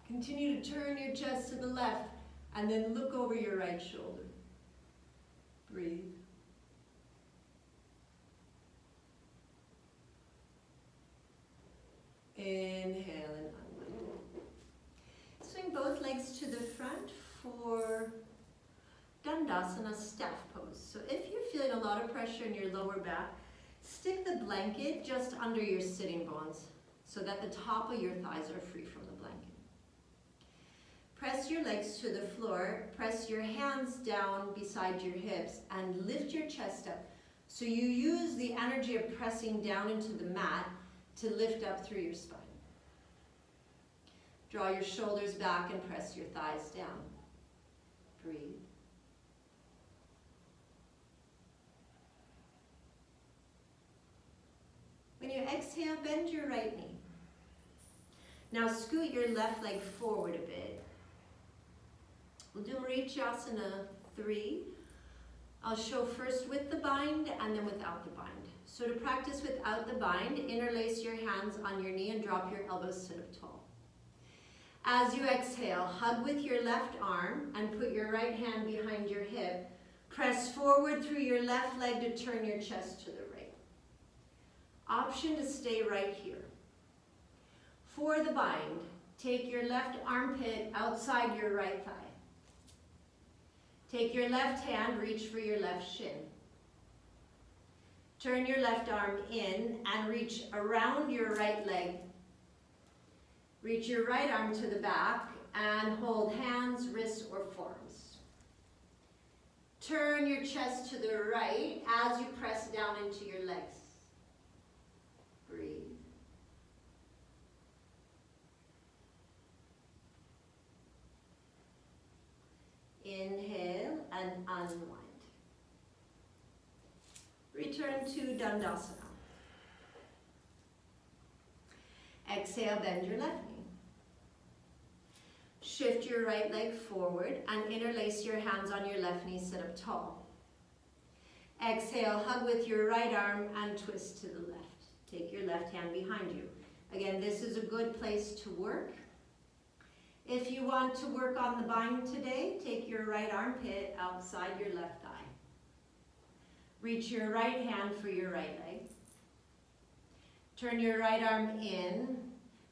[SPEAKER 1] Continue to turn your chest to the left and then look over your right shoulder. Breathe. Inhale and unwind. Swing both legs to the front for Dandasana staff pose. So if you're feeling a lot of pressure in your lower back, stick the blanket just under your sitting bones so that the top of your thighs are free from the blanket. Press your legs to the floor, press your hands down beside your hips and lift your chest up. So you use the energy of pressing down into the mat to lift up through your spine. Draw your shoulders back and press your thighs down. Breathe. When you exhale, bend your right knee. Now scoot your left leg forward a bit. We'll do Marichyasana 3. I'll show first with the bind and then without the bind. So to practice without the bind, interlace your hands on your knee and drop your elbows sit up tall. As you exhale, hug with your left arm and put your right hand behind your hip. Press forward through your left leg to turn your chest to the right. Option to stay right here. For the bind, take your left armpit outside your right thigh. Take your left hand, reach for your left shin. Turn your left arm in and reach around your right leg. Reach your right arm to the back and hold hands, wrists, or forearms. Turn your chest to the right as you press down into your legs. Breathe. Inhale and unwind. Return to Dandasana. Exhale, bend your left knee. Shift your right leg forward and interlace your hands on your left knee, sit up tall. Exhale, hug with your right arm and twist to the left. Take your left hand behind you. Again, this is a good place to work. If you want to work on the bind today, take your right armpit outside your left thigh. Reach your right hand for your right leg. Turn your right arm in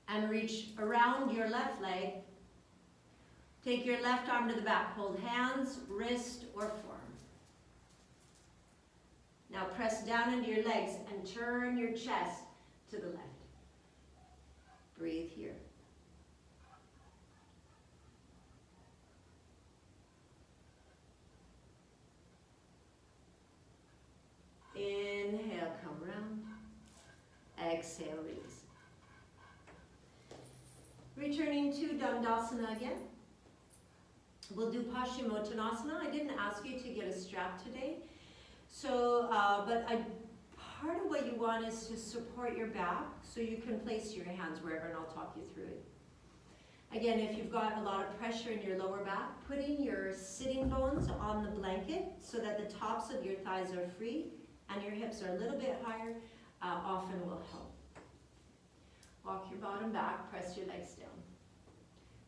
[SPEAKER 1] and reach around your left leg. Take your left arm to the back. Hold hands, wrist, or forearm. Now press down into your legs and turn your chest to the left. Breathe here. Inhale, come round. Exhale, release. Returning to Dandasana again. We'll do Paschimottanasana. I didn't ask you to get a strap today. Part of what you want is to support your back so you can place your hands wherever, and I'll talk you through it. Again, if you've got a lot of pressure in your lower back, putting your sitting bones on the blanket so that the tops of your thighs are free and your hips are a little bit higher often will help. Walk your bottom back, press your legs down.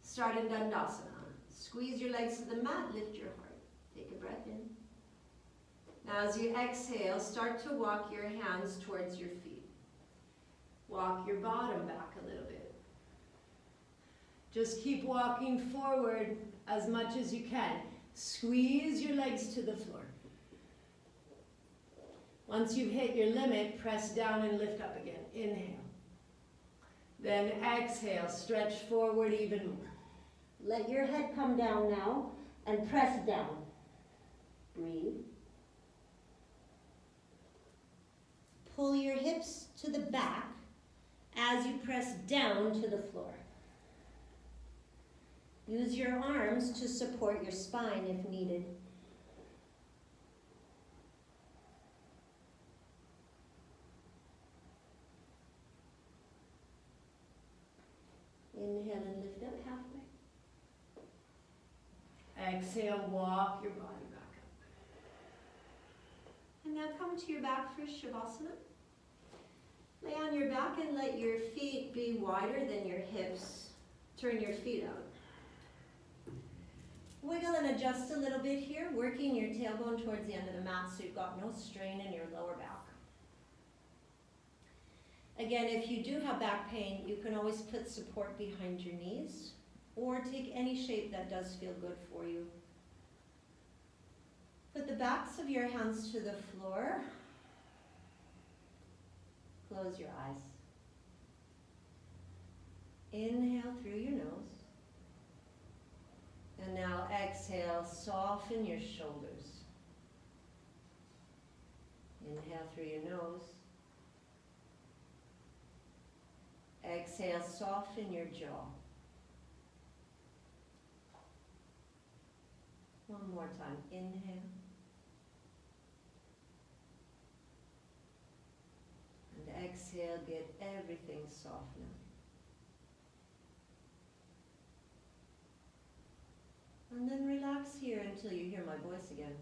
[SPEAKER 1] Start in Dandasana. Squeeze your legs to the mat, lift your heart. Take a breath in. Now as you exhale, start to walk your hands towards your feet. Walk your bottom back a little bit. Just keep walking forward as much as you can. Squeeze your legs to the floor. Once you've hit your limit, press down and lift up again. Inhale. Then exhale, stretch forward even more. Let your head come down now and press down. Breathe. Pull your hips to the back as you press down to the floor. Use your arms to support your spine if needed. Inhale and lift up halfway. Exhale, walk your body back up. And now come to your back for Shavasana. Lay on your back and let your feet be wider than your hips. Turn your feet out. Wiggle and adjust a little bit here, working your tailbone towards the end of the mat so you've got no strain in your lower back. Again, if you do have back pain, you can always put support behind your knees or take any shape that does feel good for you. Put the backs of your hands to the floor. Close your eyes. Inhale through your nose. And now exhale, soften your shoulders. Inhale through your nose. Exhale, soften your jaw. One more time. Inhale. And exhale, get everything softened. And then relax here until you hear my voice again.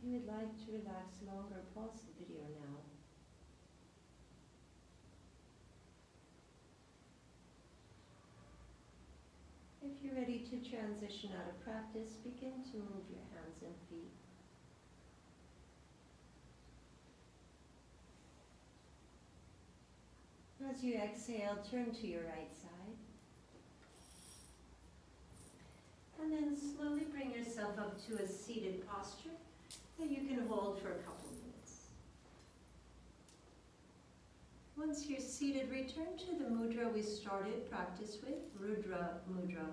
[SPEAKER 1] you would like to relax longer, pause the video now. If you're ready to transition out of practice, begin to move your hands and feet. As you exhale, turn to your right side. And then slowly bring yourself up to a seated posture that you can hold for a couple minutes. Once you're seated, return to the mudra we started practice with, Rudra Mudra.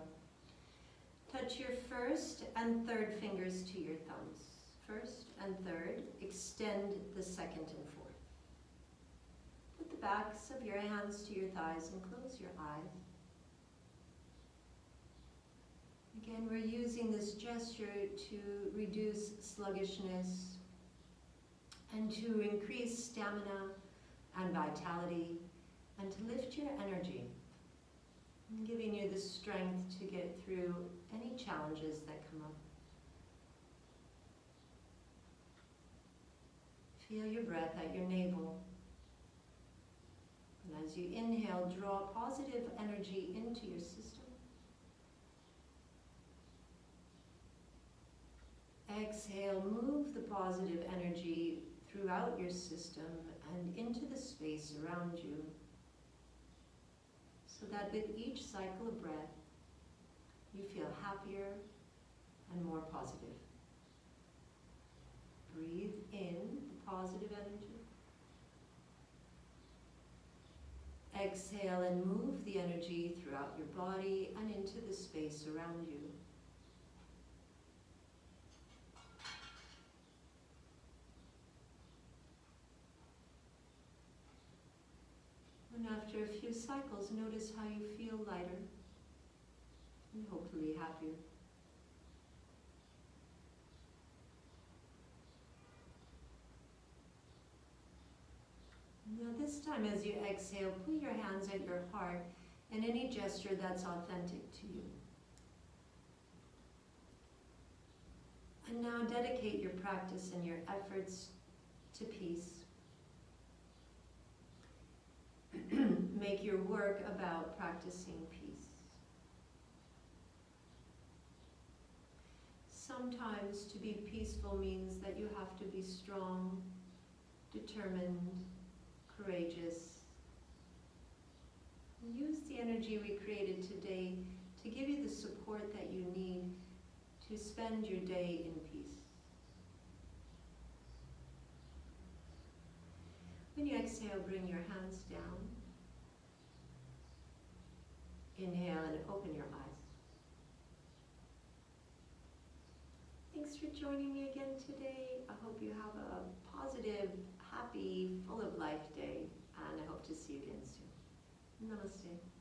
[SPEAKER 1] Touch your first and third fingers to your thumbs. First and third, extend the second and fourth. Put the backs of your hands to your thighs and close your eyes. Again, we're using this gesture to reduce sluggishness and to increase stamina and vitality and to lift your energy, and giving you the strength to get through any challenges that come up. Feel your breath at your navel. And as you inhale, draw positive energy into your system. Exhale, move the positive energy throughout your system and into the space around you, so that with each cycle of breath, you feel happier and more positive. Breathe in the positive energy. Exhale and move the energy throughout your body and into the space around you. And after a few cycles, notice how you feel lighter and hopefully happier. Now this time, as you exhale, put your hands at your heart in any gesture that's authentic to you. And now dedicate your practice and your efforts to peace. Make your work about practicing peace. Sometimes to be peaceful means that you have to be strong, determined, courageous. Use the energy we created today to give you the support that you need to spend your day in peace. When you exhale, bring your hands down. Inhale and open your eyes. Thanks for joining me again today. I hope you have a positive, happy, full of life day, and I hope to see you again soon. Namaste.